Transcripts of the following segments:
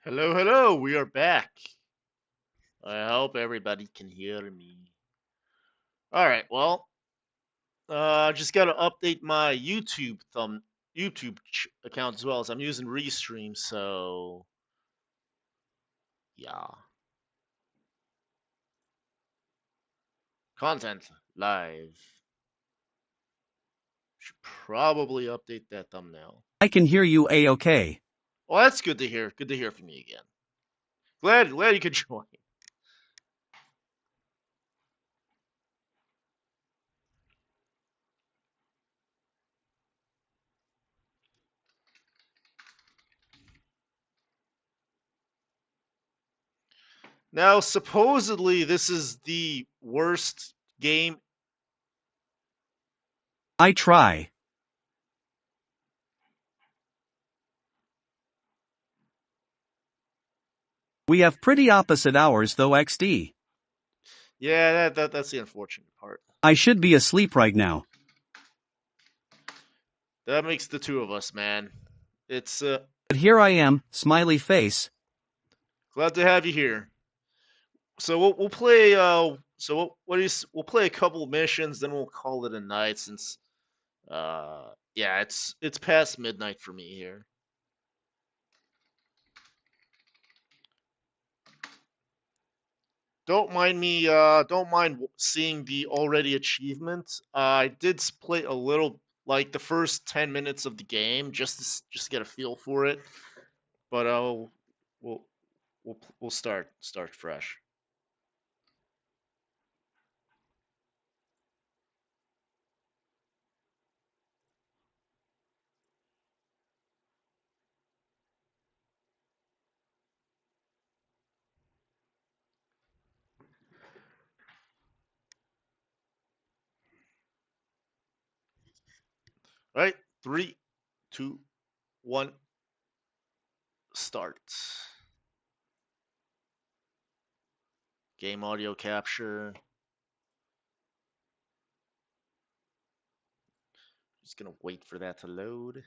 Hello, hello, we are back. I hope everybody can hear me. Alright, well, just gotta update my account as well as I'm using Restream, so yeah. Content live. Should probably update that thumbnail. I can hear you A-okay. Well, that's good to hear. Good to hear from you again. Glad you could join. Now, supposedly, this is the worst game. I try. We have pretty opposite hours though XD. Yeah, that's the unfortunate part. I should be asleep right now. That makes the two of us, man. It's But here I am, smiley face. glad to have you here. So we'll play. What do you? We'll play a couple missions, then we'll call it a night. Since yeah, it's past midnight for me here. Don't mind me. Don't mind seeing the already achievement. I did play a little, like the first 10 minutes of the game, just get a feel for it. But we'll we'll start fresh. All right, three, two, one, start. Game audio capture. Just gonna wait for that to load.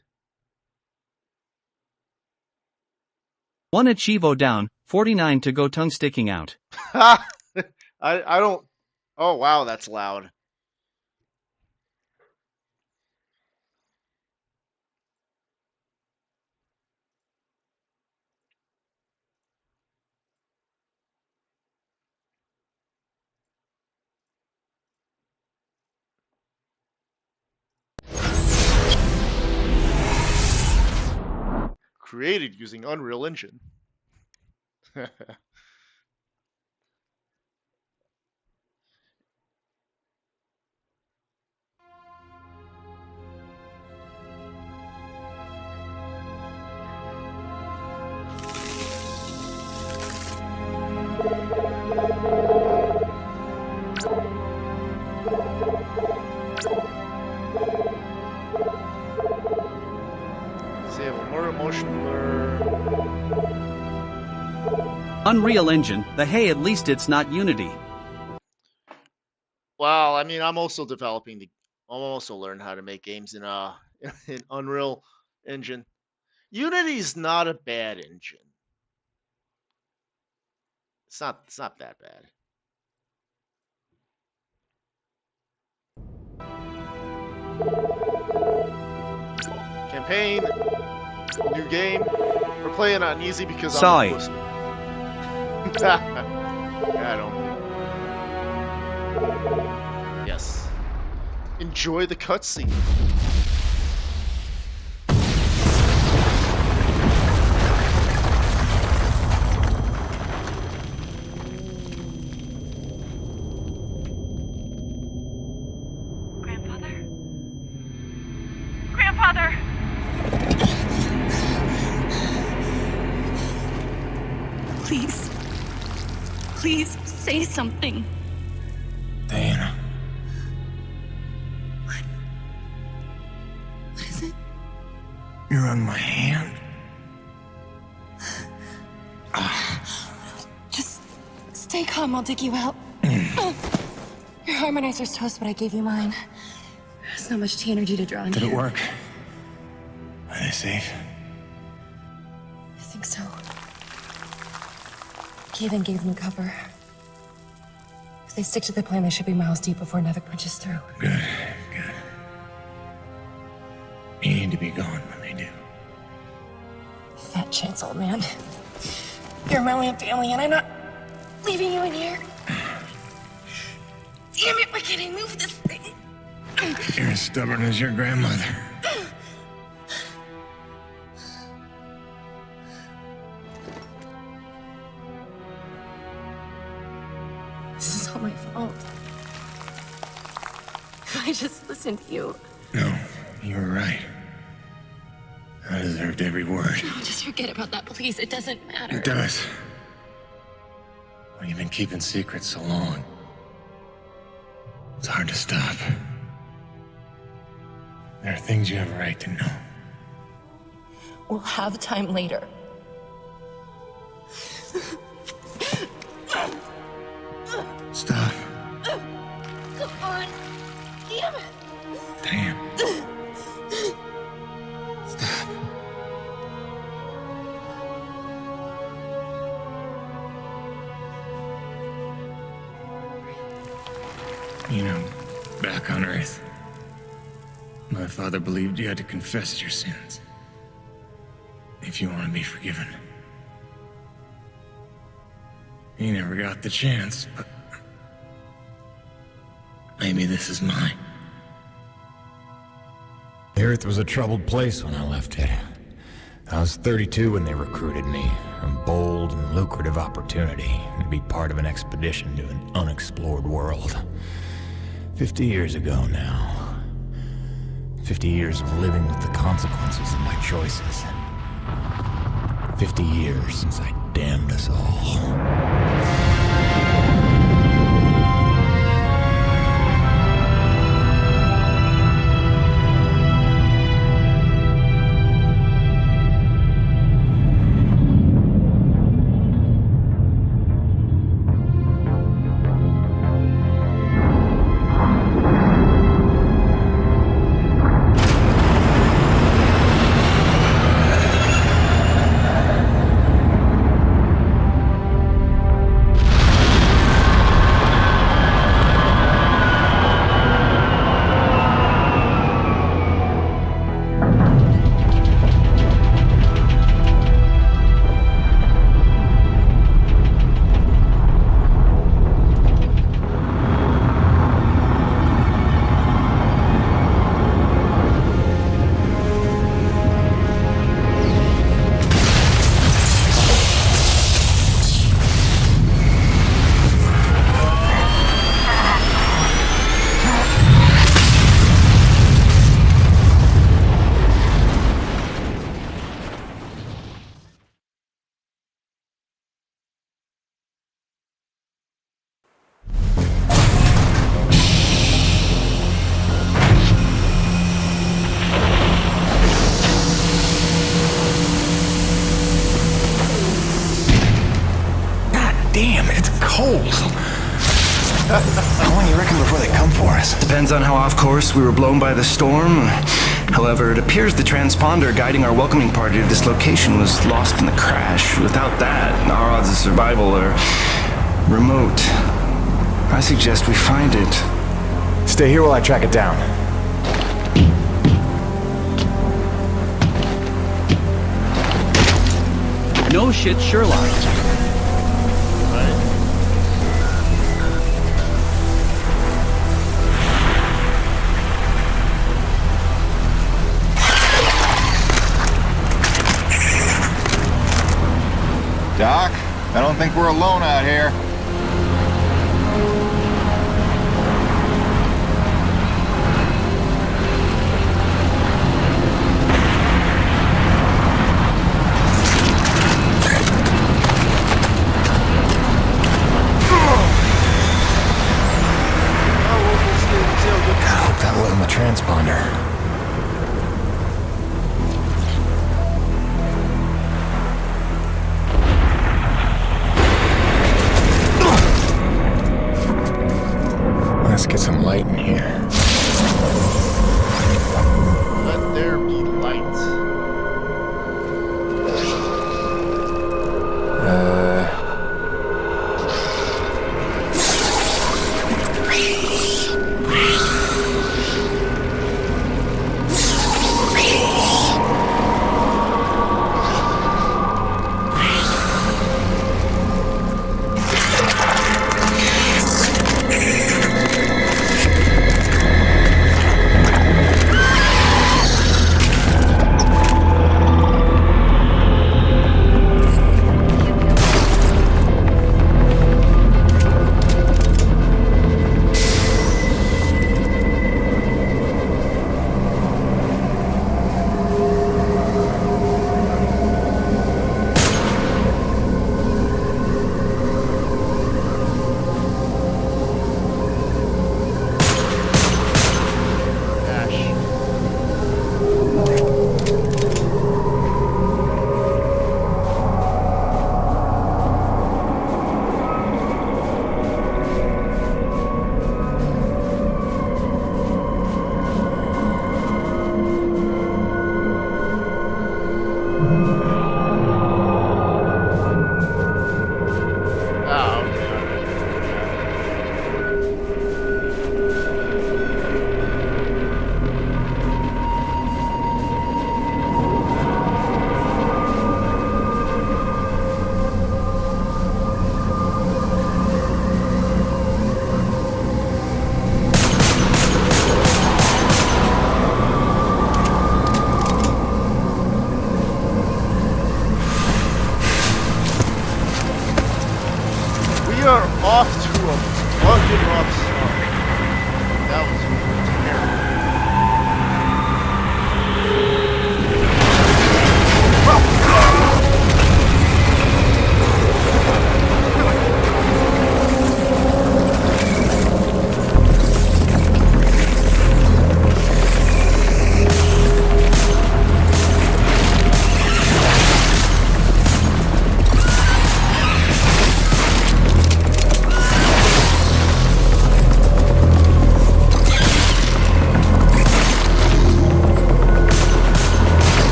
One Achievo down, 49 to go, tongue sticking out. I don't. Oh wow, that's loud. Created using Unreal Engine. Disable murder motion blur. Unreal Engine, the hey, at least it's not Unity. Well, I mean, I'm also developing the. I'm also learning how to make games in in Unreal Engine. Unity's not a bad engine. It's not that bad. Campaign, new game. We're playing on easy because Sorry. I'm a pussy. Yeah, I don't. Yes. Enjoy the cutscene. Grandfather? Grandfather! Please. Please say something. Diana. What is it? You're on my hand? Just stay calm, I'll dig you out. Your harmonizer's toast, but I gave you mine. There's not much T energy to draw in Did here. it work? Are they safe? I think so. Kevin gave them cover. If they stick to the plan, they should be miles deep before Nevik punches through. Good, good. You need to be gone when they do. Fat chance, old man. You're my only family, and I'm not leaving you in here. Damn it, why can't I move this thing? You're as stubborn as your grandmother. This is all my fault. If I just listened to you. No, you were right. I deserved every word. No, just forget about that, please. It doesn't matter. It does. Well, you've been keeping secrets so long. It's hard to stop. There are things you have a right to know. We'll have time later. Stop. Come on. Damn it. Damn. Stop. You know, back on Earth, my father believed you had to confess your sins if you want to be forgiven. He never got the chance, but maybe this is mine. The Earth was a troubled place when I left it. I was 32 when they recruited me. A bold and lucrative opportunity to be part of an expedition to an unexplored world. 50 years ago now. 50 years of living with the consequences of my choices. 50 years since I damned us all. Damn, it's cold. How long you reckon before they come for us? Depends on how off course we were blown by the storm. However, it appears the transponder guiding our welcoming party to this location was lost in the crash. Without that, our odds of survival are remote. I suggest we find it. Stay here while I track it down. No shit, Sherlock. Doc, I don't think we're alone out here. God, I hope that wasn't the transponder. Let's get some light in here. Let there be light. We are off to a fucking rough start. That was terrible.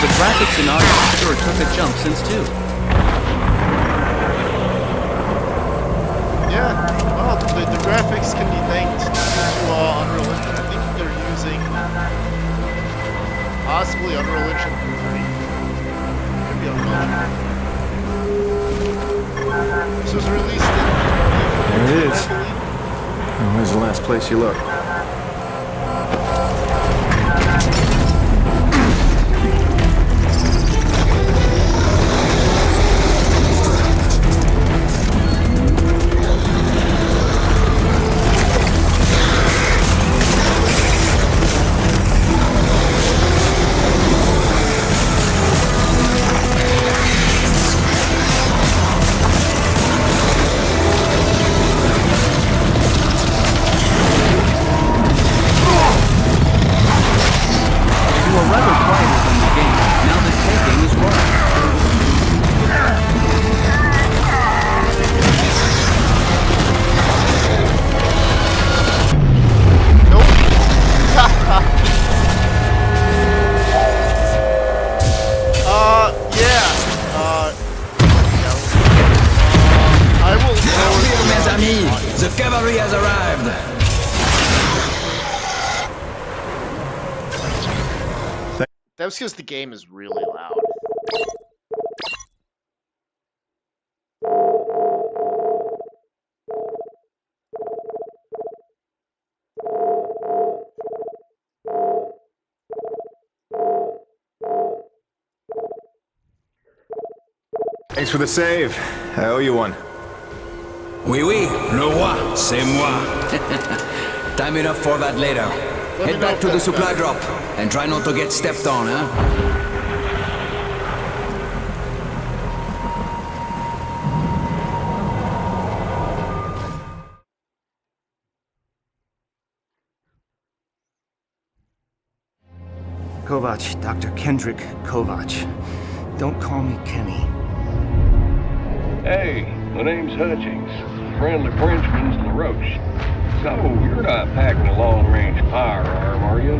The graphics in Odyssey sure took a jump since 2. Yeah, well, the graphics can be thanked to Unreal Engine. I think they're using possibly Unreal Engine 3. Could be Unreal Engine. This was released in There it is. I believe. Where's the last place you looked? The cavalry has arrived! That's because the game is really loud. Thanks for the save. I owe you one. Oui, oui, le roi, c'est moi. Time enough for that later. Head back to the supply drop, and try not to get stepped on, huh? Kovac, Dr. Kendrick Kovac. Don't call me Kenny. Hey, my name's Hutchings. Friendly Frenchman's LaRoche. So, you're not packing a long-range firearm, are you?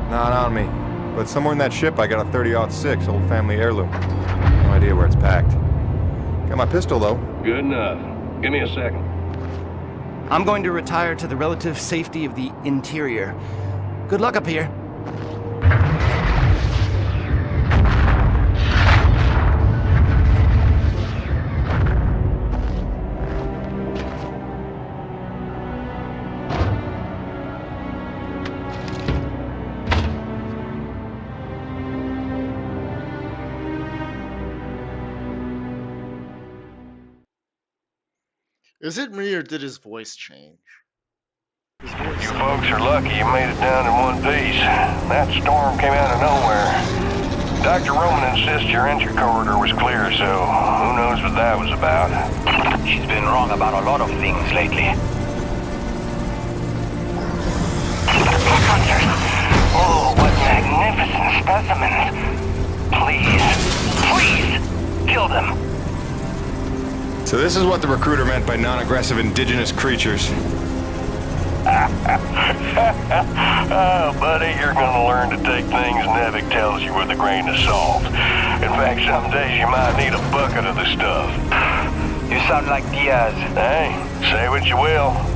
Not on me. But somewhere in that ship I got a 30-06 old family heirloom. No idea where it's packed. Got my pistol, though. Good enough. Give me a second. I'm going to retire to the relative safety of the interior. Good luck up here. Is it me or did his voice change? His voice You folks are lucky you made it down in one piece. That storm came out of nowhere. Dr. Roman insists your entry corridor was clear, so who knows what that was about. She's been wrong about a lot of things lately. Look, hunters! Oh, what magnificent specimens! Please, kill them! So this is what the recruiter meant by non-aggressive indigenous creatures. Oh, buddy, you're gonna learn to take things Nevik tells you with a grain of salt. In fact, some days you might need a bucket of the stuff. You sound like Diaz. Hey, say what you will.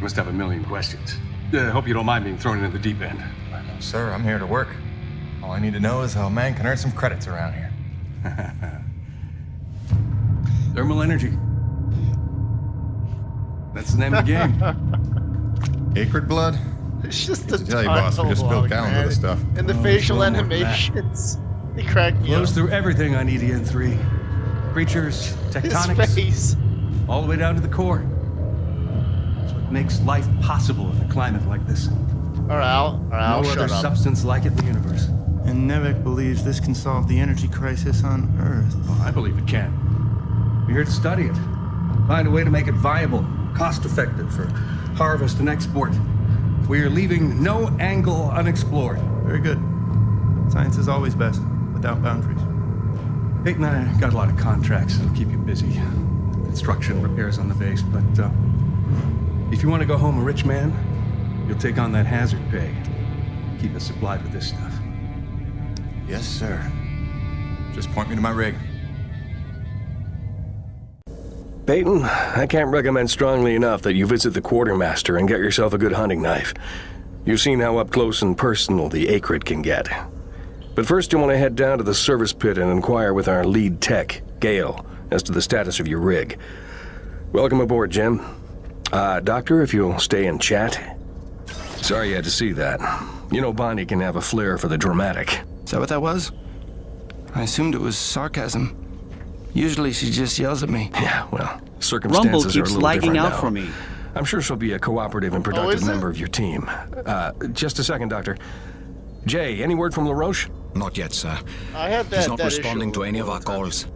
You must have a million questions. Hope you don't mind being thrown into the deep end. Sir, I'm here to work. All I need to know is how a man can earn some credits around here. Thermal energy. That's the name of the game. Acrid blood? It's just to tell you, boss, we just built gallons of this stuff. And the Oh, facial it's a little more than animations. They crack me Flows up. through everything on EDN3. Creatures, tectonics, His face. all the way down to the core. It's what makes life possible in a climate like this. Alright, Al. No Shut other up. substance like it in the universe. And Nevik believes this can solve the energy crisis on Earth. Oh, I believe it can. We're here to study it. Find a way to make it viable, cost-effective for harvest and export. We are leaving no angle unexplored. Very good. Science is always best, without boundaries. Peyton and I got a lot of contracts that'll keep you busy. Construction, repairs on the base, but if you want to go home a rich man, you'll take on that hazard pay. Keep us supplied with this stuff. Yes, sir. Just point me to my rig. Peyton, I can't recommend strongly enough that you visit the Quartermaster and get yourself a good hunting knife. You've seen how up close and personal the Acrid can get. But first you want to head down to the service pit and inquire with our lead tech, Gale, as to the status of your rig. Welcome aboard, Jim. Doctor, if you'll stay and chat. Sorry you had to see that. You know Bonnie can have a flair for the dramatic. Is that what that was? I assumed it was sarcasm. Usually she just yells at me. Yeah, well, circumstances Rumble are a keeps little lagging different out now. for me. I'm sure she'll be a cooperative and productive is it? member of your team. Just a second, Doctor. Jay, any word from LaRoche? Not yet, sir. I had that. He's not that responding issue to any of all our the time. calls.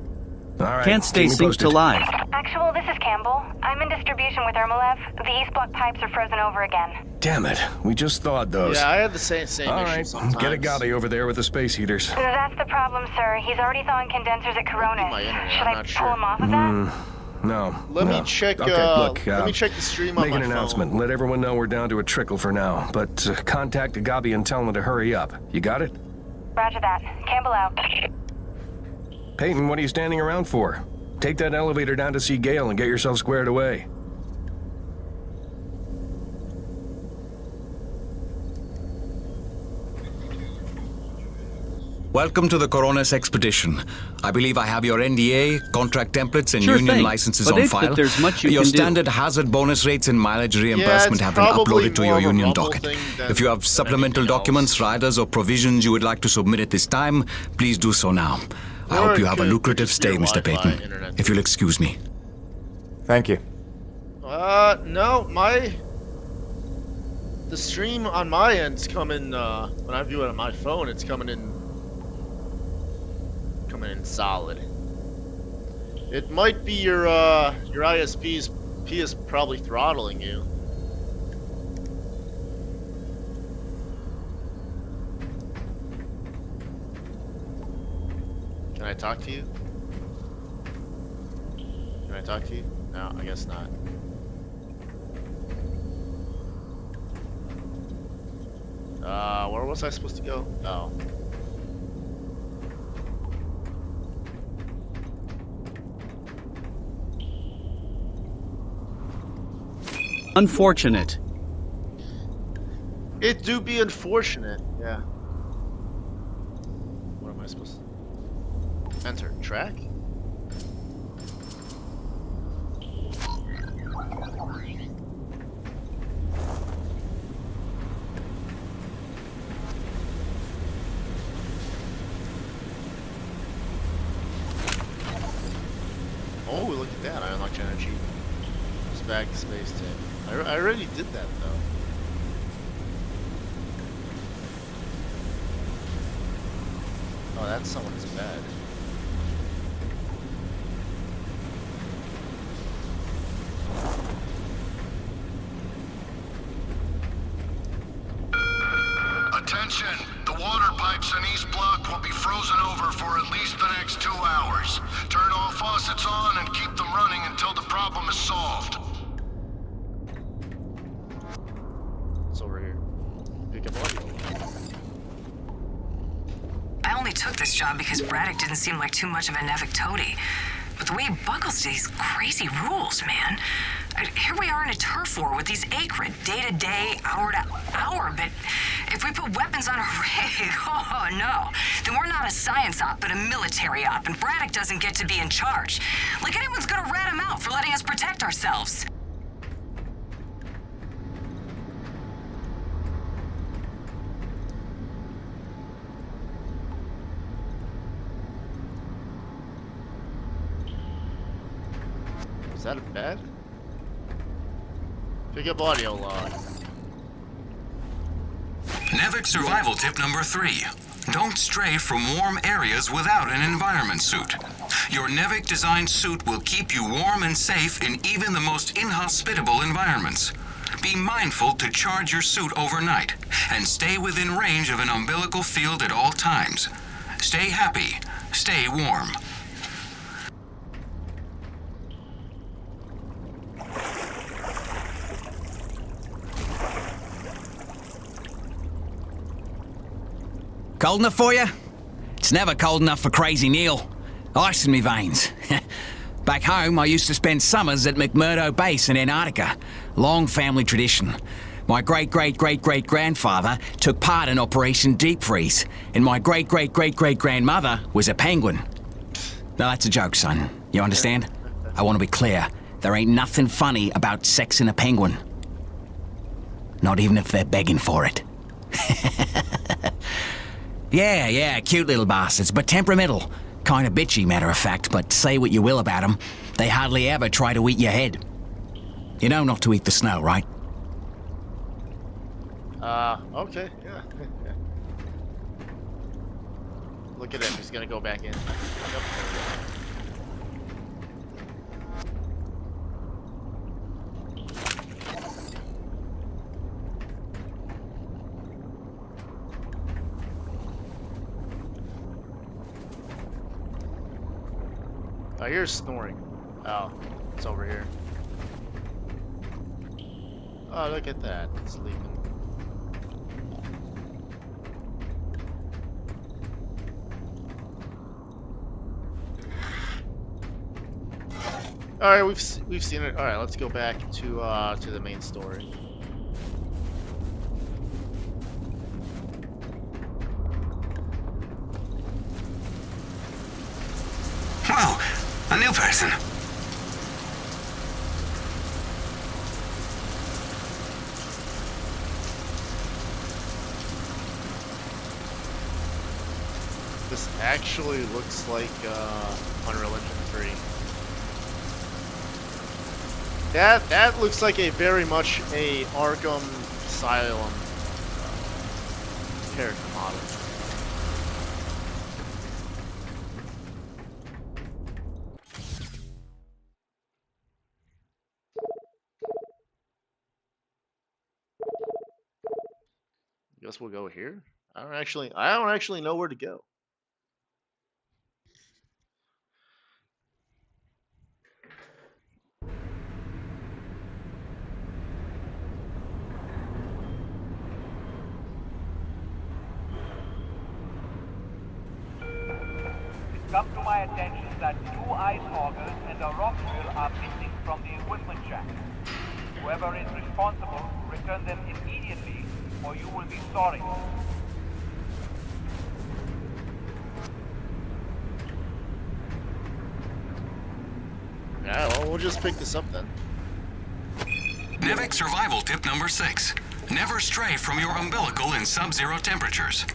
All right. Can't stay keep me synced posted. to live. Actual, this is Campbell. I'm in distribution with Ermolev. The East Block pipes are frozen over again. Damn it. We just thawed those. Yeah, I had the same All issue right, sometimes. get a Gabi over there with the space heaters. That's the problem, sir. He's already thawing condensers at Corona. My internet, Should I'm I not pull sure. him off of that? No. Let no. me check. Okay, look, let me check the stream on make my an phone. announcement. Let everyone know we're down to a trickle for now. But contact Gabi and tell them to hurry up. You got it? Roger that. Campbell out. Peyton, what are you standing around for? Take that elevator down to see Gale and get yourself squared away. Welcome to the Coronis expedition. I believe I have your NDA, contract templates, and Sure union thing. licenses But on if that file. there's much you your can do. standard hazard bonus rates and mileage reimbursement it's have been probably uploaded to more your of a union Rumble docket. thing than- If you have than supplemental anything else. documents, riders, or provisions you would like to submit at this time, please do so now. I Or hope you it have a could lucrative just be stay, a Mr. Wi-Fi Peyton. internet. If you'll excuse me. Thank you. No, the stream on my end's coming, when I view it on my phone, it's coming in solid. It might be your ISP's is probably throttling you. Can I talk to you? Can I talk to you? No, I guess not. Where was I supposed to go? Oh. Unfortunate. It do be unfortunate, yeah. What am I supposed to... Enter track? Oh, look at that. I unlocked energy. Just back to space tape. I already did that, though. Oh, that's someone's bed. Attention! The water pipes in East Block will be frozen over for at least the next 2 hours. Turn all faucets on and keep them running until the problem is solved. It's over here. Pick up audio. I only took this job because Braddock didn't seem like too much of a Nevik toady. But the way he buckles to these crazy rules, man. Here we are in a turf war with these Akrid, day to day, hour to hour, but if we put weapons on a rig, oh no, then we're not a science op, but a military op, and Braddock doesn't get to be in charge. Like anyone's gonna rat him out for letting us protect ourselves. Is that a bed? Pick up audio log. NEVEC survival tip number 3. Don't stray from warm areas without an environment suit. Your NEVEC designed suit will keep you warm and safe in even the most inhospitable environments. Be mindful to charge your suit overnight and stay within range of an umbilical field at all times. Stay happy. Stay warm. Cold enough for you? It's never cold enough for Crazy Neil. Ice in me veins. Back home, I used to spend summers at McMurdo Base in Antarctica. Long family tradition. My great-great-great-great-grandfather took part in Operation Deep Freeze, and my great-great-great-great-grandmother was a penguin. Now that's a joke, son. You understand? I want to be clear. There ain't nothing funny about sexing a penguin. Not even if they're begging for it. Yeah, cute little bastards, but temperamental. Kinda bitchy, matter of fact, but say what you will about them, they hardly ever try to eat your head. You know not to eat the snow, right? Okay, yeah. Look at him, he's gonna go back in. Yep. I hear snoring. Oh, it's over here. Oh, look at that. It's leaving. All right, we've seen it. All right, let's go back to the main story. Whoa, a new person. This actually looks like Unreal Engine 3. That looks like a very much a Arkham Asylum character model. Guess we'll go here. I don't actually know where to go. It's come to my attention that 2 ice augers and a rock drill are missing from the equipment shack. Whoever is responsible, return them immediately, or you will be sorry. Yeah, well, we'll just pick this up then. NEVEC survival tip number 6. Never stray from your umbilical in sub-zero temperatures.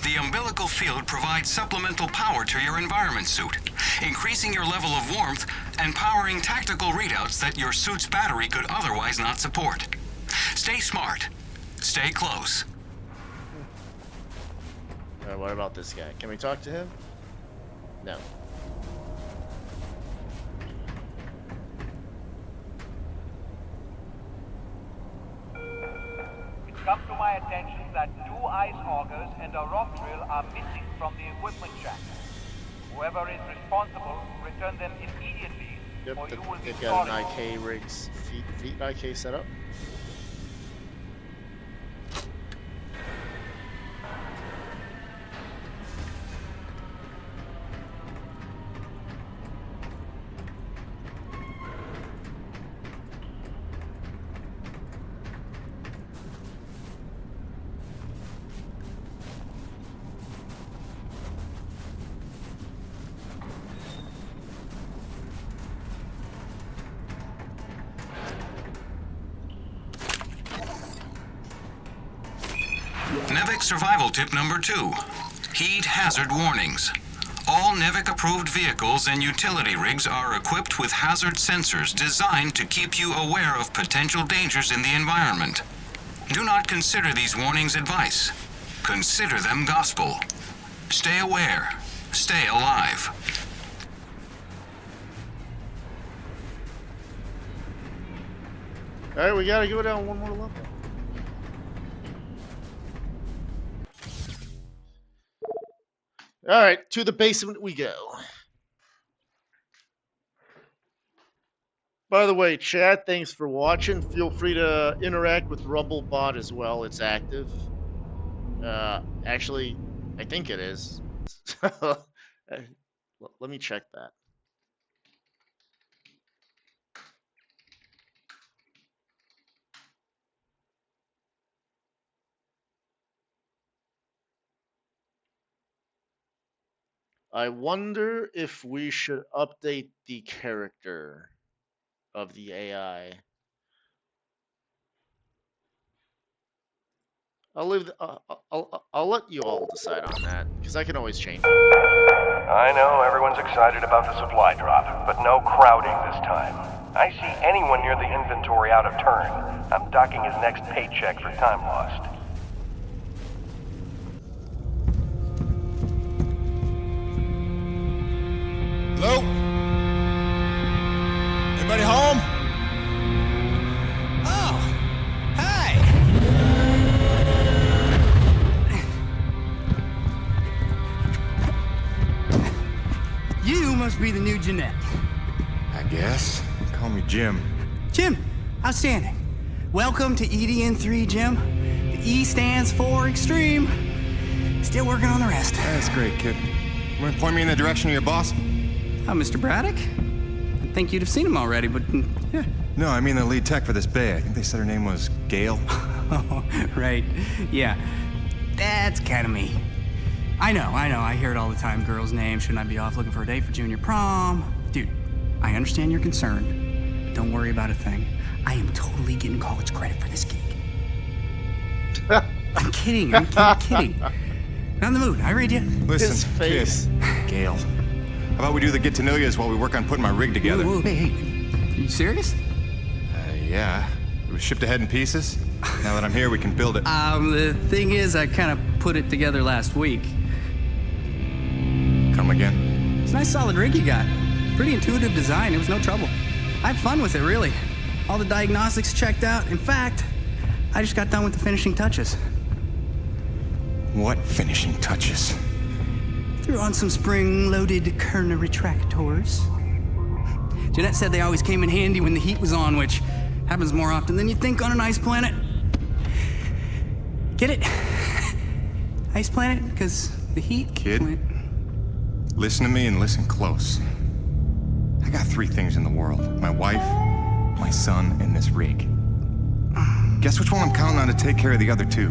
The umbilical field provides supplemental power to your environment suit, increasing your level of warmth and powering tactical readouts that your suit's battery could otherwise not support. Stay smart. Stay close. Alright, what about this guy? Can we talk to him? No. It's come to my attention that 2 ice augers and a rock drill are missing from the equipment shack. Whoever is responsible, return them immediately, Yep, or you will be they've got sorry. an IK rigs, feet IK set up. NEVIC survival tip number 2. Heed hazard warnings. All NEVIC-approved vehicles and utility rigs are equipped with hazard sensors designed to keep you aware of potential dangers in the environment. Do not consider these warnings advice. Consider them gospel. Stay aware. Stay alive. Alright, we gotta go down one more level. Alright, to the basement we go. By the way, chat, thanks for watching. Feel free to interact with Rumblebot as well. It's active. Actually, I think it is. Let me check that. I wonder if we should update the character of the AI. I'll leave. I'll let you all decide on that because I can always change it. I know everyone's excited about the supply drop, but no crowding this time. I see anyone near the inventory out of turn. I'm docking his next paycheck for time lost. Hello? Anybody home? Oh, hi. You must be the new Jeanette. I guess. Call me Jim. Jim, outstanding. Welcome to EDN3, Jim. The E stands for extreme. Still working on the rest. That's great, kid. You want to point me in the direction of your boss? Oh, Mr. Braddock? I think you'd have seen him already, but yeah. No, I mean the lead tech for this bay. I think they said her name was Gail. Oh, right. Yeah. That's kind of me. I know. I hear it all the time. Girl's name. Shouldn't I be off looking for a date for junior prom? Dude, I understand you're concerned, but don't worry about a thing. I am totally getting college credit for this gig. I'm kidding. I'm kidding. Not in the mood. I read you. Listen, His face. Kid. Gail. How about we do the get to know yous while we work on putting my rig together? Whoa, hey. Are you serious? Yeah. It was shipped ahead in pieces. Now that I'm here, we can build it. The thing is, I kind of put it together last week. Come again? It's a nice solid rig you got. Pretty intuitive design. It was no trouble. I had fun with it, really. All the diagnostics checked out. In fact, I just got done with the finishing touches. What finishing touches? Threw on some spring-loaded Kerner retractors. Jeanette said they always came in handy when the heat was on, which happens more often than you think on an ice planet. Get it? Ice planet? Because the heat... Kid, listen to me and listen close. I got 3 things in the world. My wife, my son, and this rig. Guess which one I'm counting on to take care of the other 2?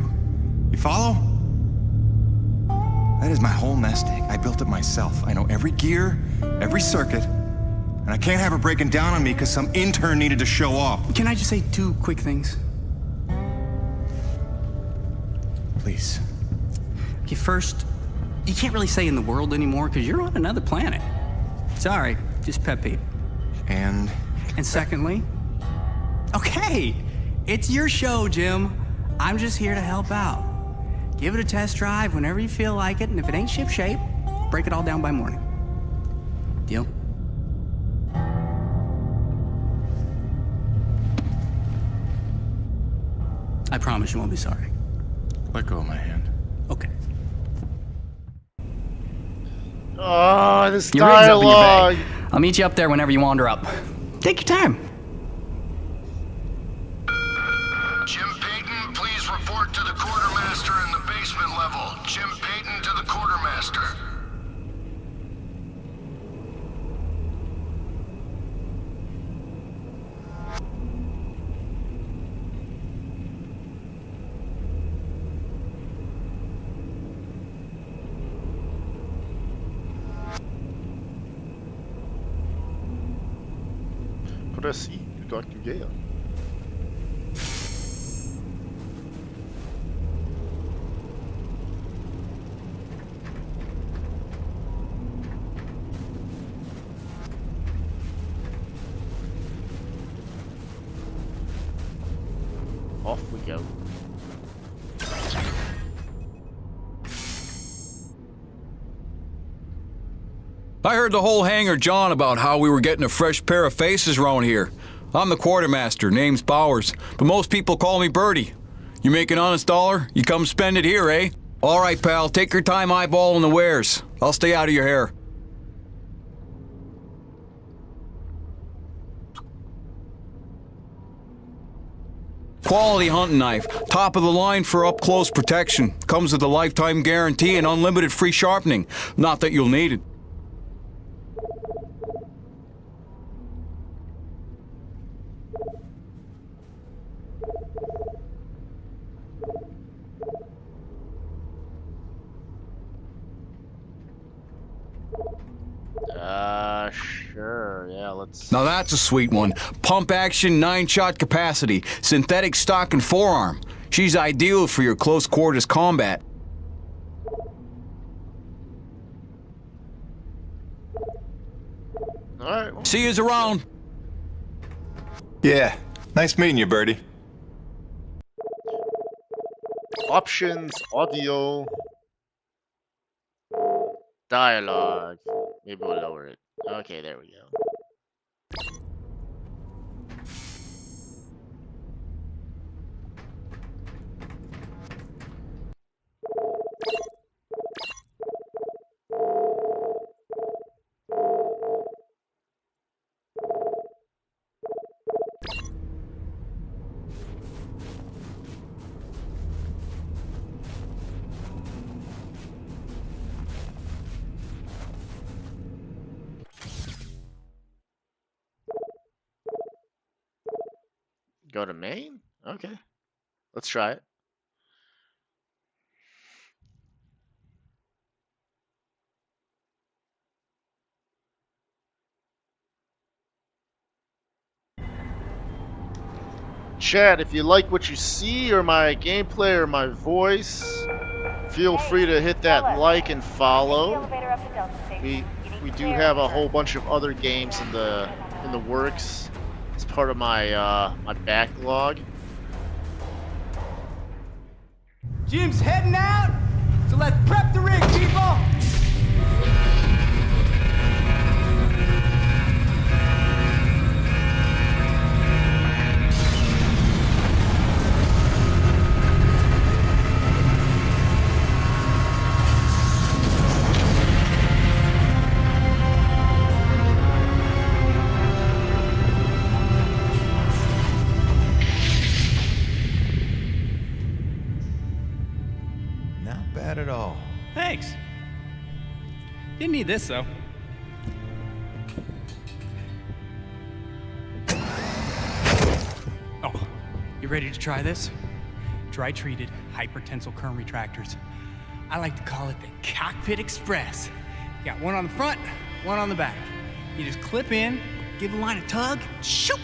You follow? That is my whole nest egg. I built it myself. I know every gear, every circuit, and I can't have her breaking down on me because some intern needed to show off. Can I just say 2 quick things? Please. Okay, first, you can't really say in the world anymore because you're on another planet. Sorry, just pet peeve. And secondly, okay, it's your show, Jim. I'm just here to help out. Give it a test drive whenever you feel like it, and if it ain't shipshape, break it all down by morning. Deal? I promise you won't be sorry. Let go of my hand. Okay. Oh, this Your rig's up in your dialogue. bag. I'll meet you up there whenever you wander up. Take your time. Jim Payton, please report to the quartermaster in the basement level. Jim Payton to the quartermaster. Proceed, Dr. Gale. go. I heard the whole hangar John about how we were getting a fresh pair of faces around here. I'm the quartermaster, name's Bowers, but most people call me Birdie. You make an honest dollar, you come spend it here, eh? All right, pal, take your time eyeballing the wares. I'll stay out of your hair. Quality hunting knife, top of the line for up-close protection. Comes with a lifetime guarantee and unlimited free sharpening. Not that you'll need it. Sure, yeah, let's... Now that's a sweet one. Pump action, 9-shot capacity, synthetic stock and forearm. She's ideal for your close quarters combat. Alright. Well, see yous around. Yeah, nice meeting you, Birdie. Options, audio, dialogue. Maybe we'll lower it. Okay, there we go. Go to main? Okay. Let's try it. Chat, if you like what you see or my gameplay or my voice, feel free to hit that like and follow. We do have a whole bunch of other games in the works. It's part of my my backlog. Jim's heading out, so let's prep the rig, people! At all. Thanks. Didn't need this, though. Oh, you ready to try this? Dry-treated hypertensile current retractors. I like to call it the Cockpit Express. You got one on the front, one on the back. You just clip in, give the line a tug, shoot!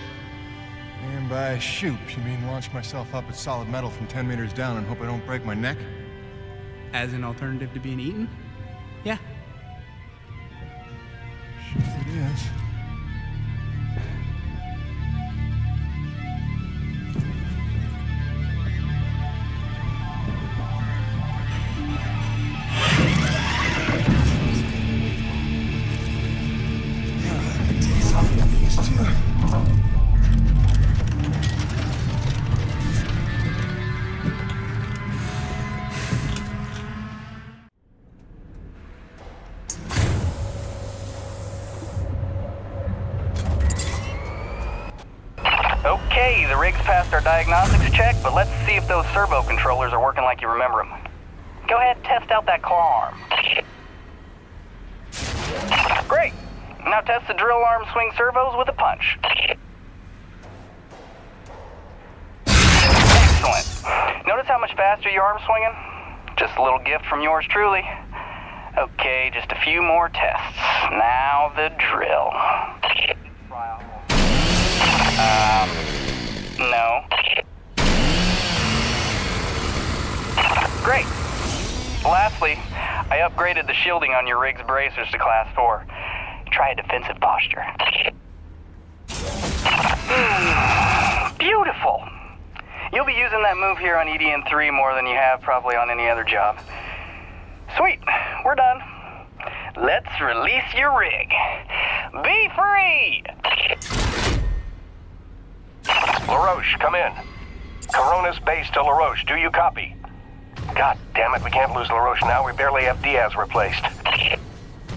And by shoot, you mean launch myself up at solid metal from 10 meters down and hope I don't break my neck? As an alternative to being eaten? Yeah. Sure it is. Okay, the rig's passed our diagnostics check, but let's see if those servo controllers are working like you remember them. Go ahead and test out that claw arm. Great! Now test the drill arm swing servos with a punch. Excellent. Notice how much faster your arm's swinging? Just a little gift from yours truly. Okay, just a few more tests. Now the drill. No. Great. Lastly, I upgraded the shielding on your rig's bracers to Class 4. Try a defensive posture. Beautiful. You'll be using that move here on EDN3 more than you have probably on any other job. Sweet, we're done. Let's release your rig. Be free! LaRoche, come in. Corona's base to LaRoche. Do you copy? God damn it, we can't lose LaRoche now. We barely have Diaz replaced.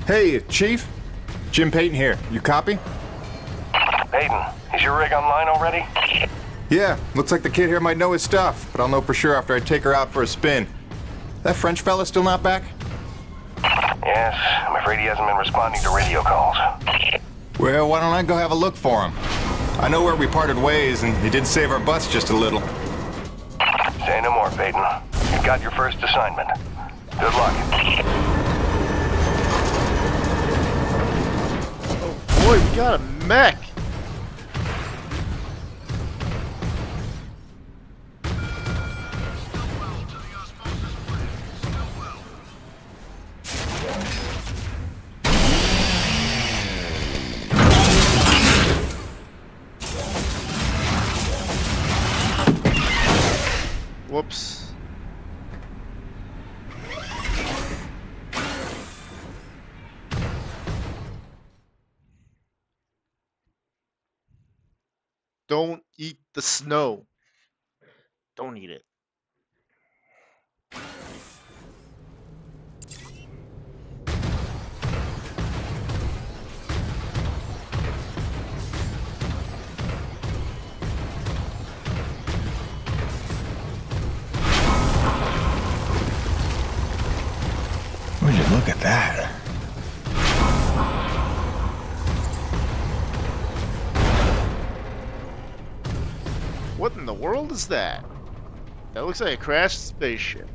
Hey, Chief. Jim Payton here. You copy? Payton, is your rig online already? Yeah, looks like the kid here might know his stuff, but I'll know for sure after I take her out for a spin. That French fella still not back? Yes, I'm afraid he hasn't been responding to radio calls. Well, why don't I go have a look for him? I know where we parted ways, and he did save our butts just a little. Say no more, Payton. You've got your first assignment. Good luck. Oh boy, we got a mech! Whoops. Don't eat the snow. Don't eat it. Would you look at that? What in the world is that? That looks like a crashed spaceship.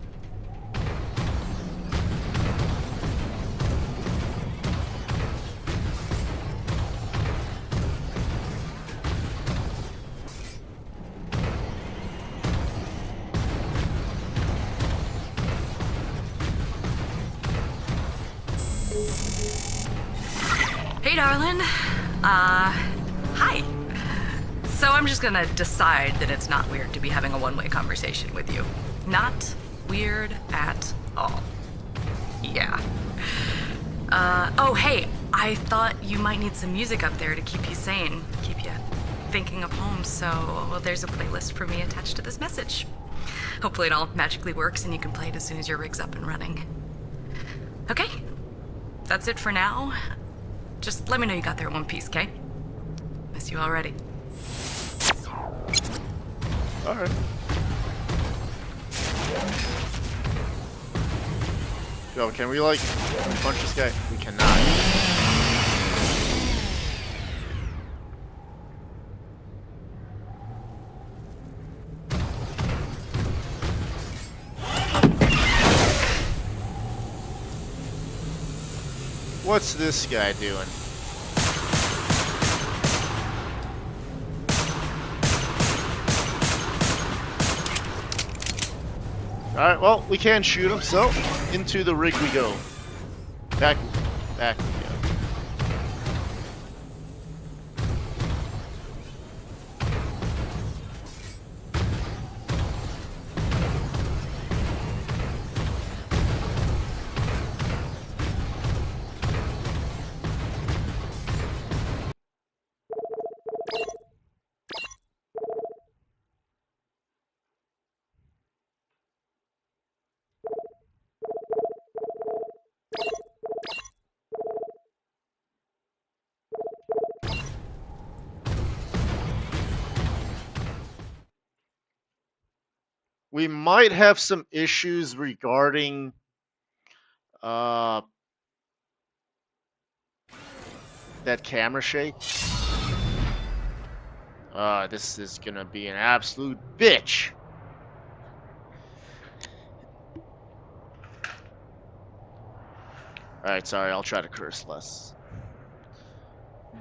Hey, darling. Hi. So I'm just gonna decide that it's not weird to be having a one-way conversation with you. Not weird at all. Yeah. Oh, hey, I thought you might need some music up there to keep you sane, keep you thinking of home, so, well, there's a playlist for me attached to this message. Hopefully it all magically works and you can play it as soon as your rig's up and running. Okay, that's it for now. Just let me know you got there in one piece, okay? Miss you already. Alright. Yo, can we like punch this guy? We cannot. What's this guy doing? Alright, well, we can shoot him, so into the rig we go. Back we go. We might have some issues regarding that camera shake. This is gonna be an absolute bitch. Alright, sorry, I'll try to curse less.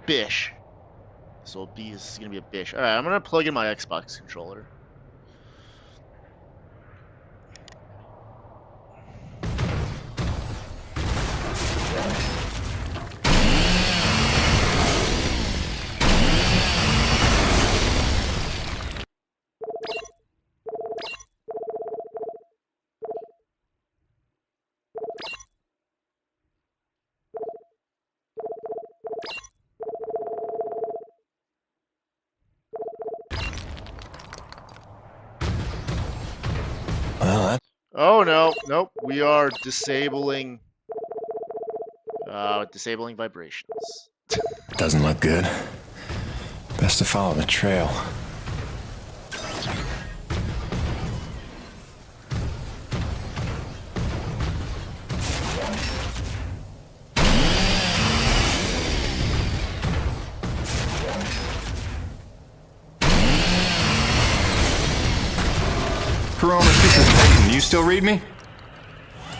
Bish. So B is gonna be a bish. Alright, I'm gonna plug in my Xbox controller. Oh no, nope. We are disabling vibrations. Doesn't look good. Best to follow the trail. Coronas, this is Peyton. You still read me?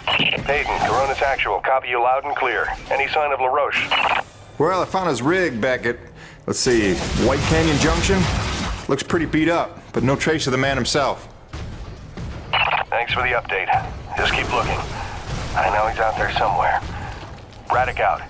Peyton, Coronas Actual. Copy you loud and clear. Any sign of LaRoche? Well, I found his rig back at, let's see, White Canyon Junction. Looks pretty beat up, but no trace of the man himself. Thanks for the update. Just keep looking. I know he's out there somewhere. Braddock out.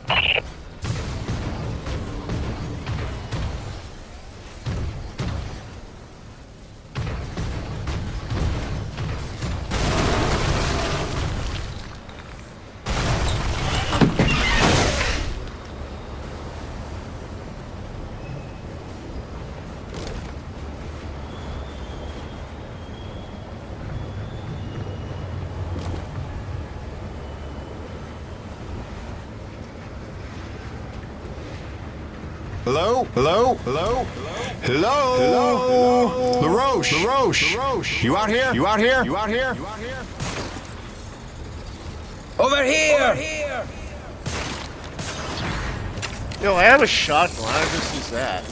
Hello? Hello? Hello? Hello? Hello? LaRoche! LaRoche! LaRoche! You out here? You out here? You out here? Over here! Yo, I have a shotgun. Why don't I just use that?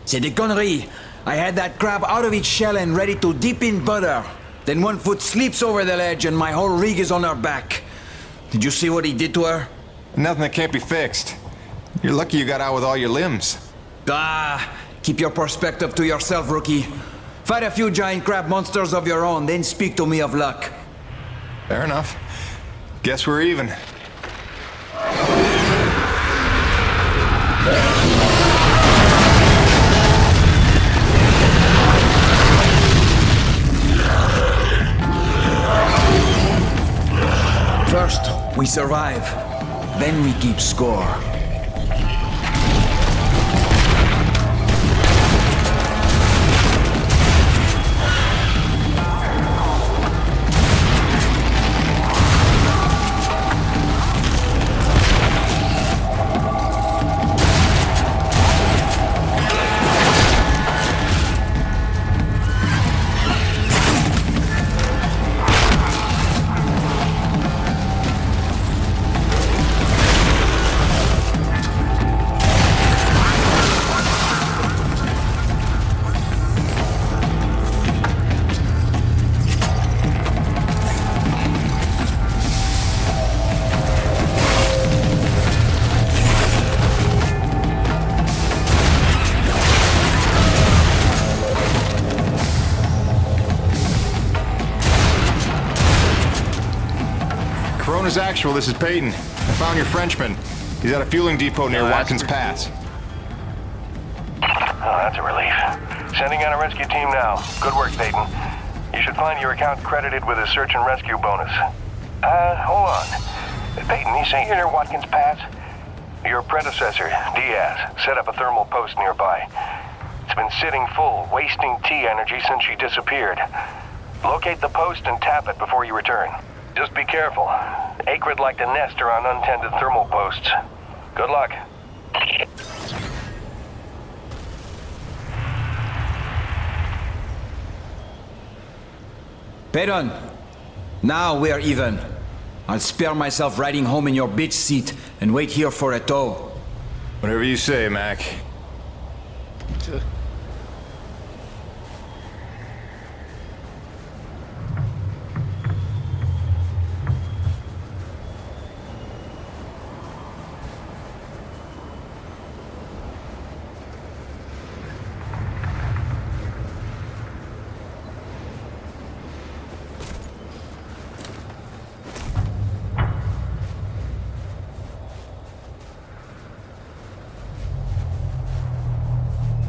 C'est des conneries. I had that crab out of its shell and ready to dip in butter. Then one foot slips over the ledge and my whole rig is on her back. Did you see what he did to her? Nothing that can't be fixed. You're lucky you got out with all your limbs. Ah, keep your perspective to yourself, rookie. Fight a few giant crab monsters of your own, then speak to me of luck. Fair enough. Guess we're even. First, we survive. Then we keep score. Corona's Actual, this is Peyton. I found your Frenchman. He's at a fueling depot near Watkins Pass. Oh, that's a relief. Sending out a rescue team now. Good work, Peyton. You should find your account credited with a search and rescue bonus. Hold on. Peyton, you say you're near Watkins Pass? Your predecessor, Diaz, set up a thermal post nearby. It's been sitting full, wasting T energy since she disappeared. Locate the post and tap it before you return. Just be careful. Acrid like to nest around untended thermal posts. Good luck. Peyton, now we're even. I'll spare myself riding home in your bitch seat and wait here for a tow. Whatever you say, Mac.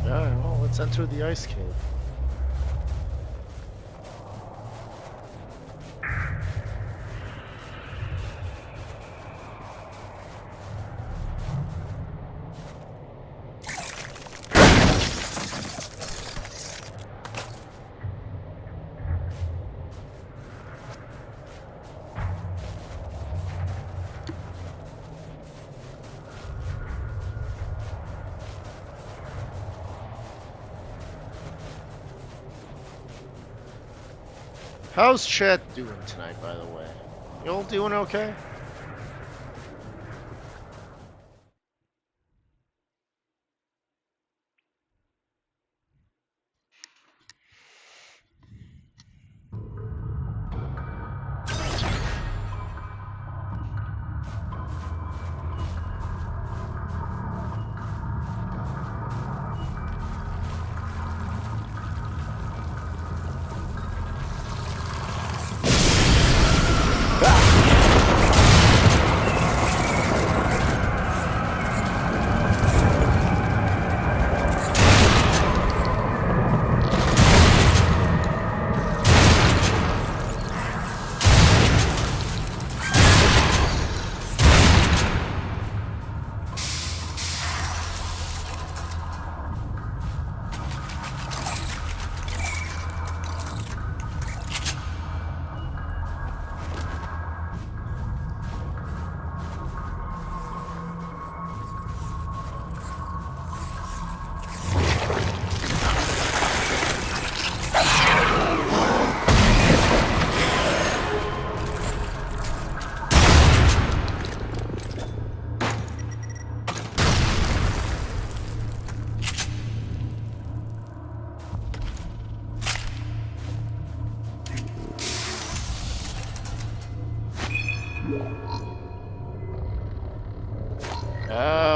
Yeah, Let's enter the ice cave. How's Chet doing tonight, by the way? You all doing okay?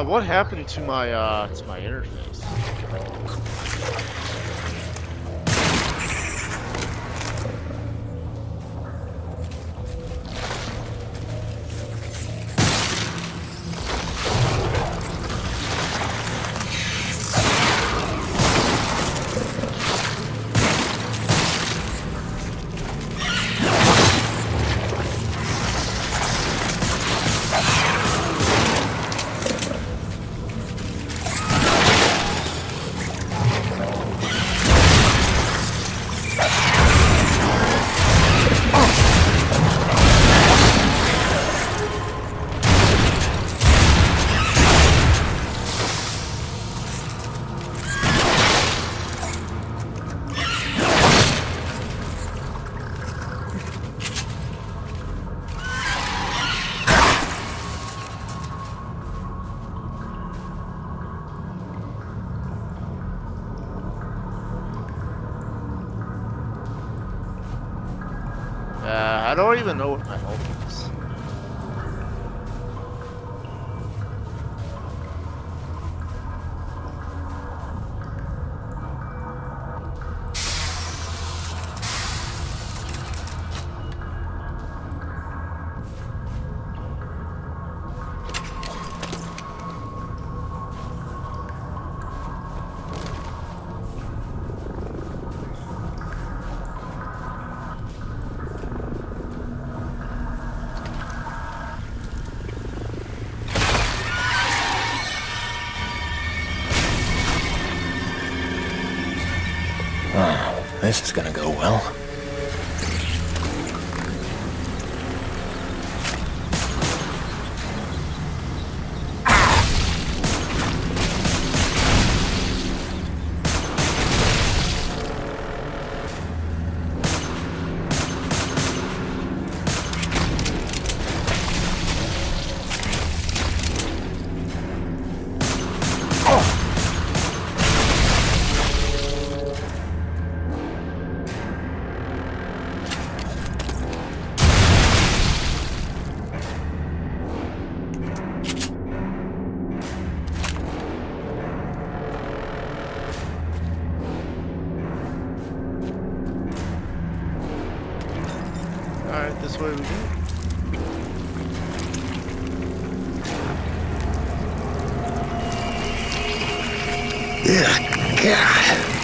What happened to my interface? I don't even know what my health is. This is gonna go well. Alright, this way we go. Ugh, God.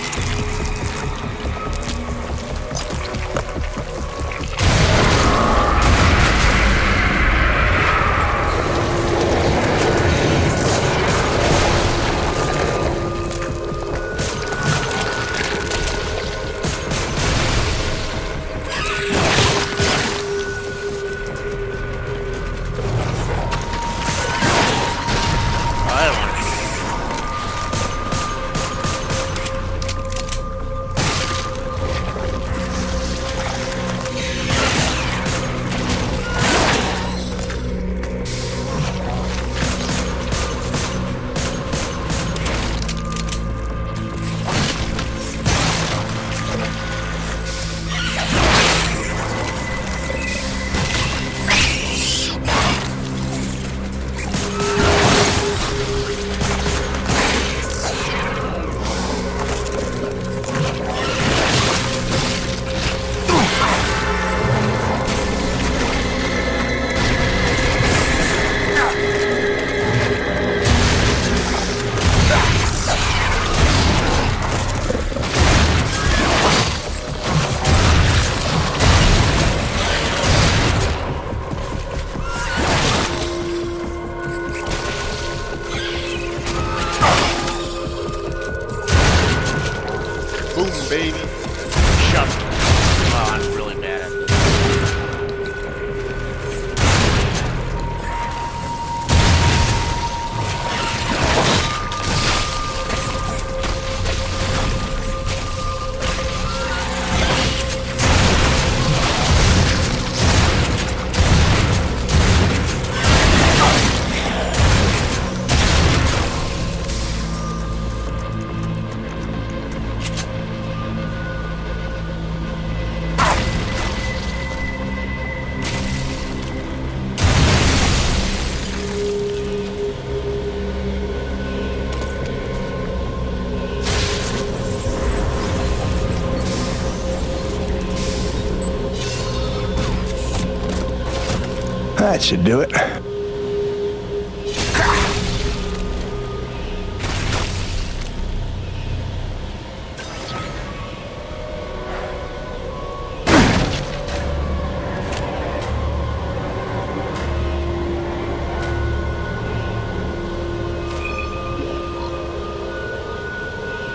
That should do it. I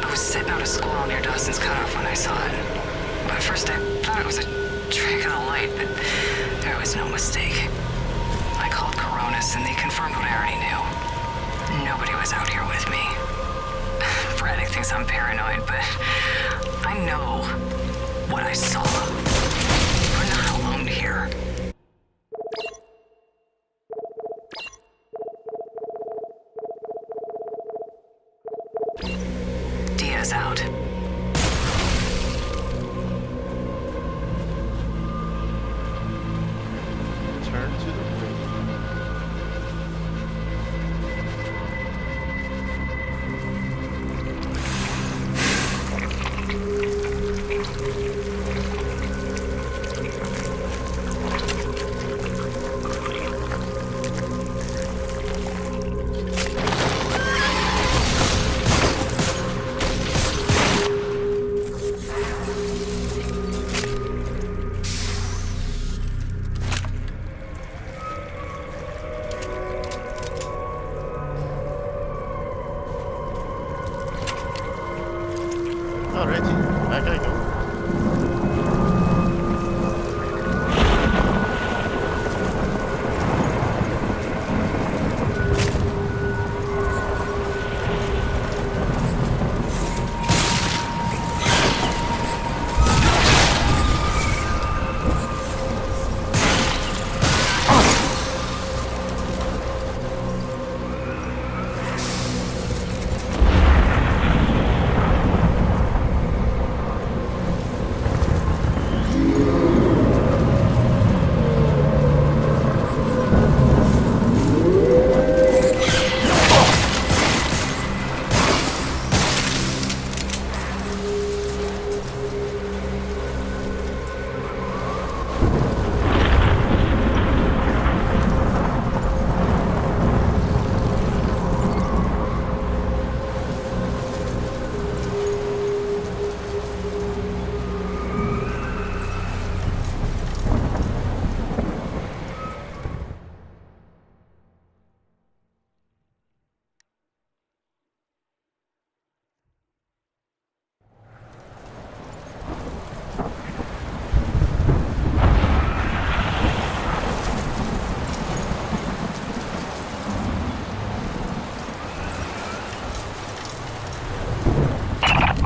was sitting out a squall near Dawson's Cutoff when I saw it. At first I thought it was a trick of the light, but there was no mistake. I called Coronis and they confirmed what I already knew. Nobody was out here with me. Braddock thinks I'm paranoid, but I know what I saw. We're not alone here. Diaz out. Turn to the right. Alrighty, back I go.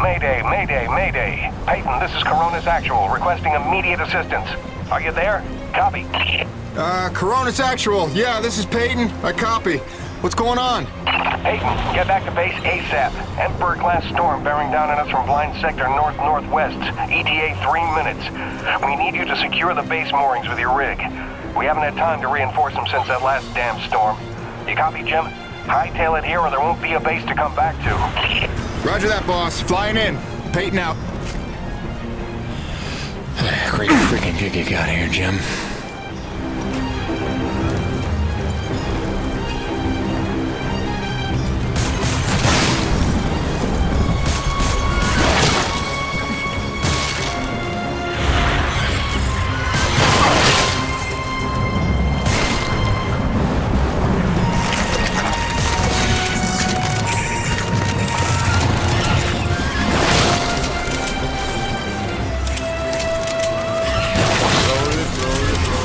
Mayday, mayday, mayday. Peyton, this is Coronis Actual, requesting immediate assistance. Are you there? Copy. Coronis Actual. Yeah, this is Peyton. I copy. What's going on? Peyton, get back to base ASAP. Emperor-class storm bearing down on us from blind sector north-northwest. ETA 3 minutes. We need you to secure the base moorings with your rig. We haven't had time to reinforce them since that last damn storm. You copy, Jim? Hightail it here or there won't be a base to come back to. Roger that, boss. Flying in. Peyton out. Great freaking gig you got here, Jim. Throw it.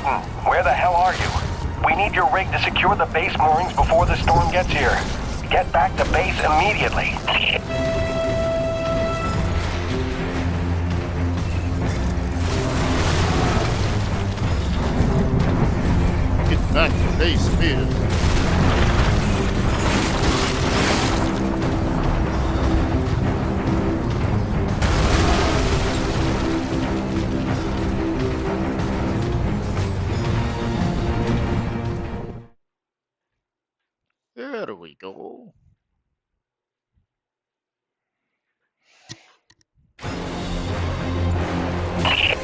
Peyton, where the hell are you? We need your rig to secure the base moorings before the storm gets here. Get back to base immediately. Get back to base, man. There we go.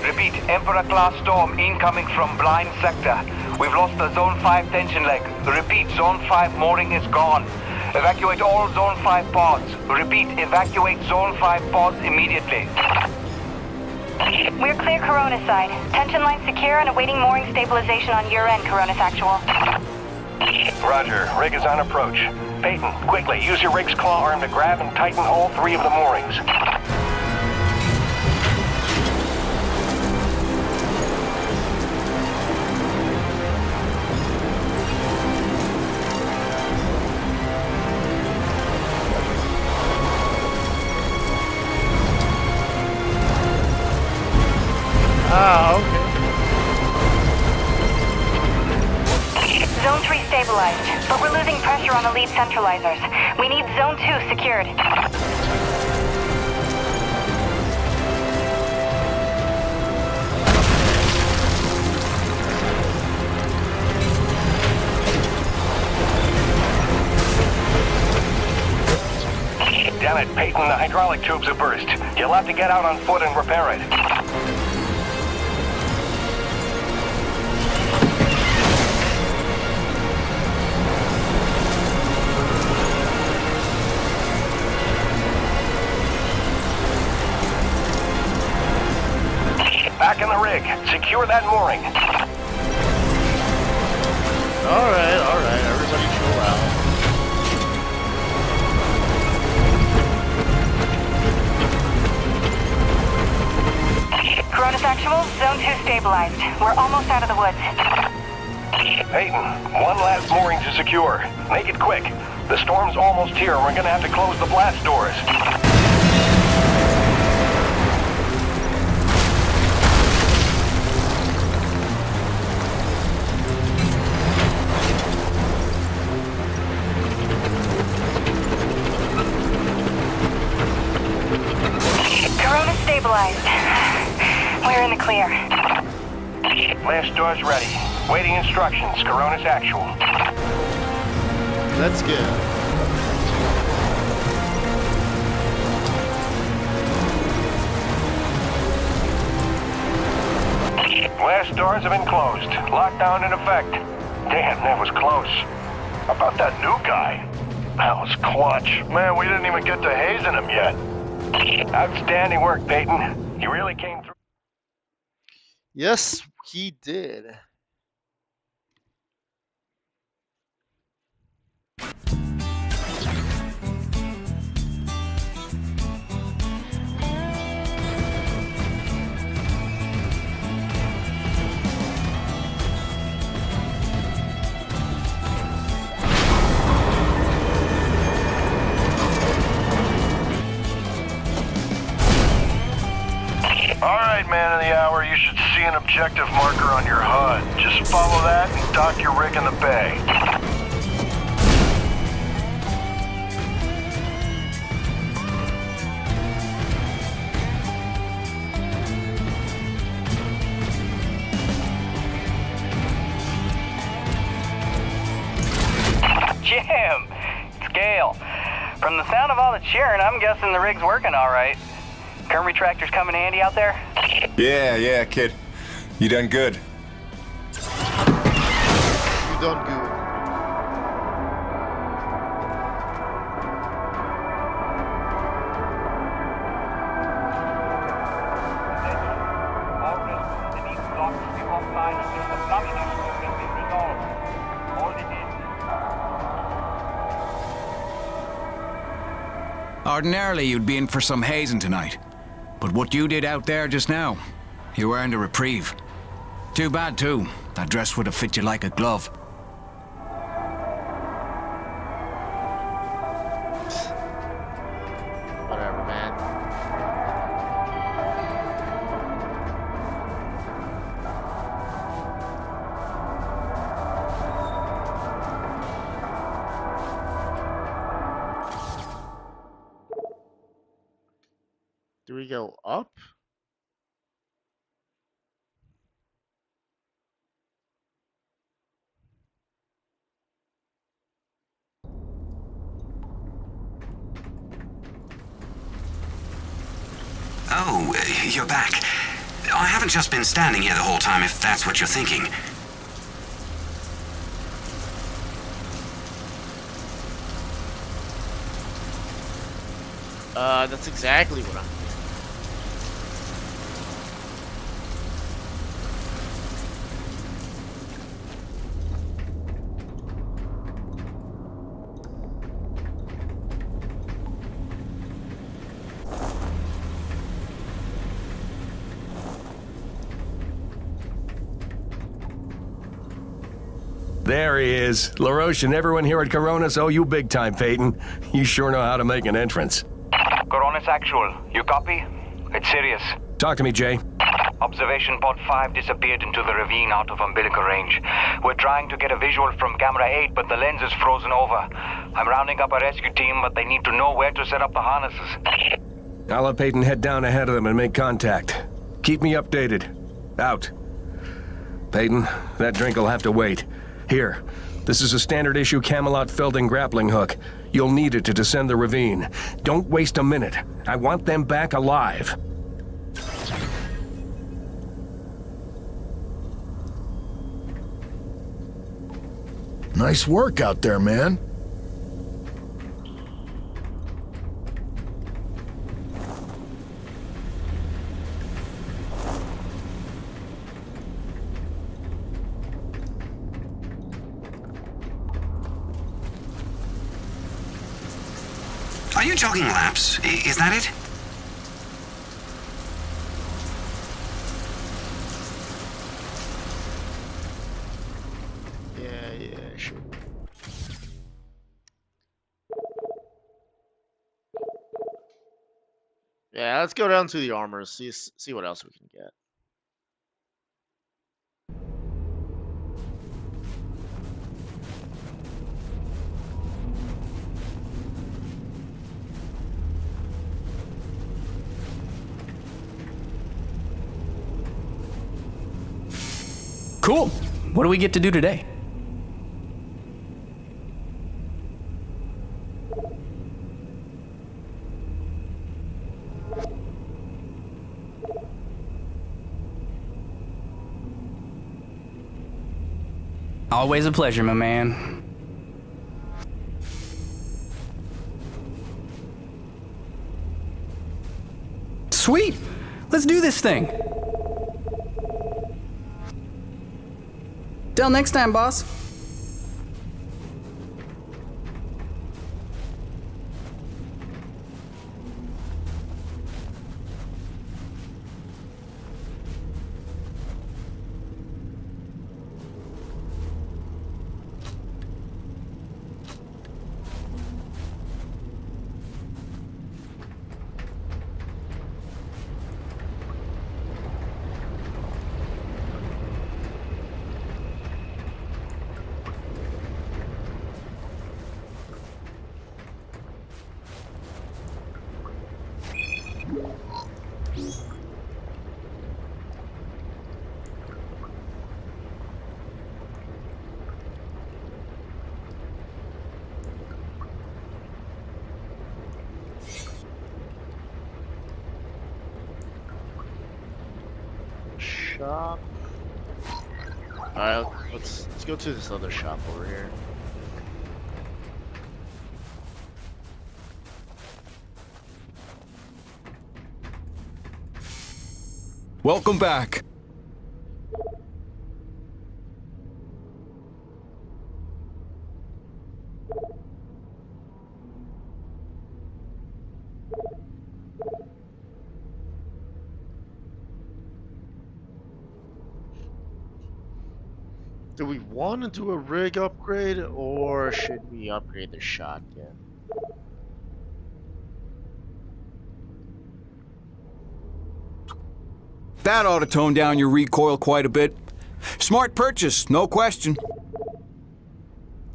Repeat, Emperor-class storm incoming from blind sector. We've lost the Zone 5 tension leg. Repeat, Zone 5 mooring is gone. Evacuate all Zone 5 pods. Repeat, evacuate Zone 5 pods immediately. We're clear Coronis side. Tension line secure and awaiting mooring stabilization on your end, Coronis Actual. Roger, rig is on approach. Peyton, quickly, use your rig's claw arm to grab and tighten all 3 of the moorings. Okay. Zone 3 stabilized, but we're losing pressure on the lead centralizers. We need Zone 2 secured. Damn it, Peyton, the hydraulic tubes have burst. You'll have to get out on foot and repair it. Back in the rig. Secure that mooring. Alright, everybody chill out. Coronis Actual, Zone 2 stabilized. We're almost out of the woods. Peyton, one last mooring to secure. Make it quick. The storm's almost here and we're gonna have to close the blast doors. Coronis stabilized. We're in the clear. Blast doors ready. Waiting instructions. Coronis Actual. Let's go. Blast doors have been closed. Lockdown in effect. Damn, that was close. How about that new guy? That was clutch. Man, we didn't even get to hazing him yet. Outstanding work, Peyton. You really came through. Yes, he did. Alright, man of the hour, you should see an objective marker on your HUD. Just follow that and dock your rig in the bay. Jim! It's Gale. From the sound of all the cheering, I'm guessing the rig's working all right. Current retractors coming handy out there? Yeah, kid. You done good. You done good. Ordinarily, you'd be in for some hazing tonight. But what you did out there just now, you earned a reprieve. Too bad, too. That dress would have fit you like a glove. Whatever, man. Do we go up? Oh, you're back. I haven't just been standing here the whole time, if that's what you're thinking. That's exactly what I'm doing. There he is. LaRoche and everyone here at Coronis owe you big time, Peyton. You sure know how to make an entrance. Coronis Actual, you copy? It's serious. Talk to me, Jay. Observation Pod 5 disappeared into the ravine out of umbilical range. We're trying to get a visual from camera 8, but the lens is frozen over. I'm rounding up a rescue team, but they need to know where to set up the harnesses. I'll have Peyton head down ahead of them and make contact. Keep me updated. Out. Peyton, that drink will have to wait. Here, this is a standard issue Camelot Felding grappling hook. You'll need it to descend the ravine. Don't waste a minute. I want them back alive. Nice work out there, man. Are you jogging laps? Is that it? Yeah, sure. Yeah, let's go down to the armor, see what else we can get. Cool. What do we get to do today? Always a pleasure, my man. Sweet. Let's do this thing. Till next time, boss. Shop. Alright, let's go to this other shop over here. Welcome back. Do we want to do a rig upgrade, or should we upgrade the shotgun? That ought to tone down your recoil quite a bit. Smart purchase, no question.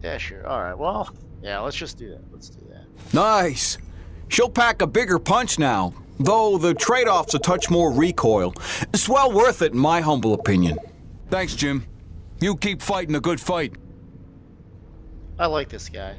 Yeah, sure. Alright, well, yeah, let's just do that. Let's do that. Nice. She'll pack a bigger punch now, though the trade-off's a touch more recoil. It's well worth it in my humble opinion. Thanks, Jim. You keep fighting a good fight. I like this guy.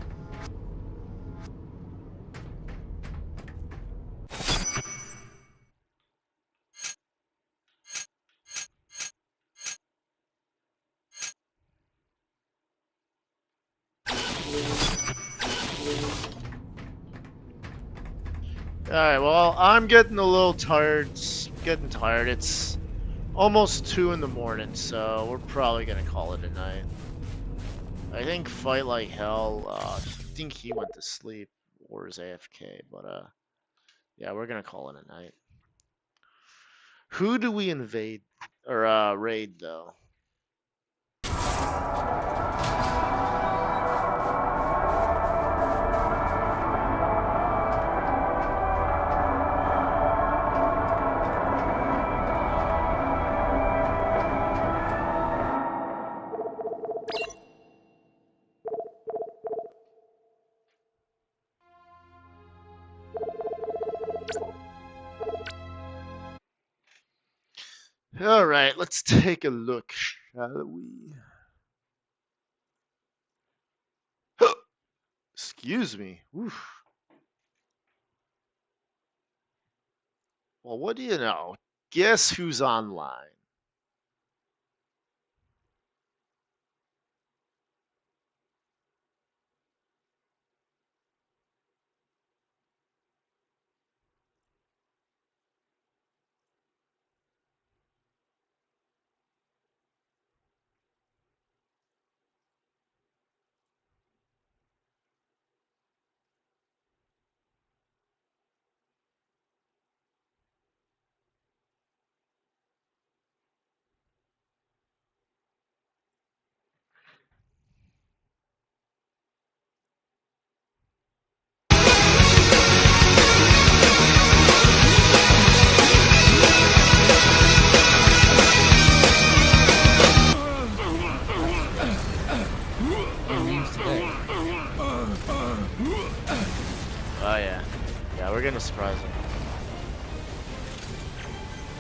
Alright, well, I'm getting a little tired. Getting tired. It's almost 2 in the morning, so we're probably gonna call it a night. I think Fight Like Hell, I think he went to sleep or is AFK, but yeah, we're gonna call it a night. Who do we invade or raid though? Alright, let's take a look, shall we? Excuse me. Oof. Well, what do you know? Guess who's online? Oh yeah. Yeah, we're gonna surprise him.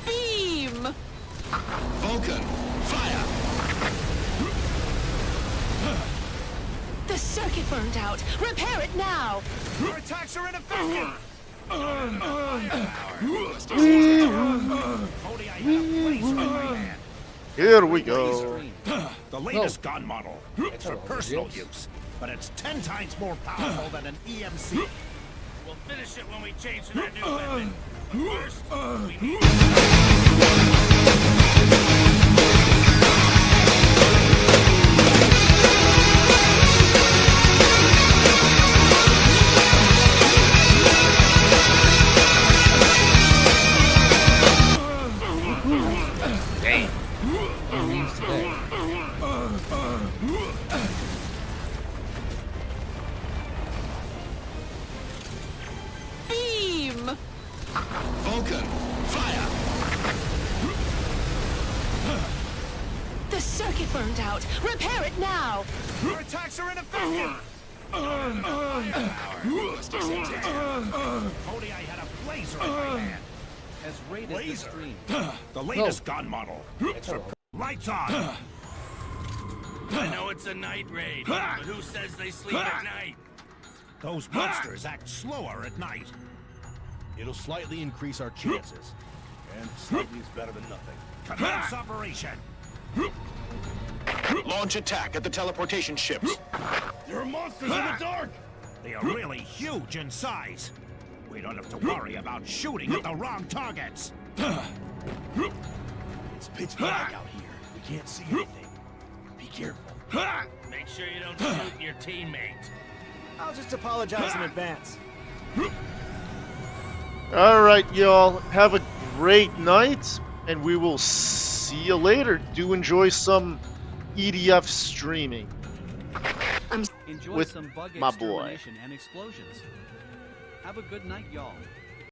Beam! Vulcan, fire! The circuit burned out. Repair it now! Your attacks are ineffective! Here we go. The latest gun model. It's for personal use, but it's 10 times more powerful than an EMC. We'll finish it when we change to that new weapon. But first, we need... Beam! Vulcan, fire! The circuit burned out. Repair it now! Your attacks are ineffective! Cody, I had a blazer in my hand. Has raided the stream. The latest gun model. It's for lights on. I know it's a night raid, but who says they sleep at night? Those monsters act slower at night. It'll slightly increase our chances. And slightly is better than nothing. Commence operation. Launch attack at the teleportation ships. There are monsters in the dark. They are really huge in size. We don't have to worry about shooting at the wrong targets. It's pitch black out here. We can't see anything. Be careful. Make sure you don't shoot your teammate. I'll just apologize in advance. Alright, y'all. Have a great night, and we will see you later. Do enjoy some EDF streaming Enjoy with some bug my boy. extermination and explosions. Have a good night, y'all.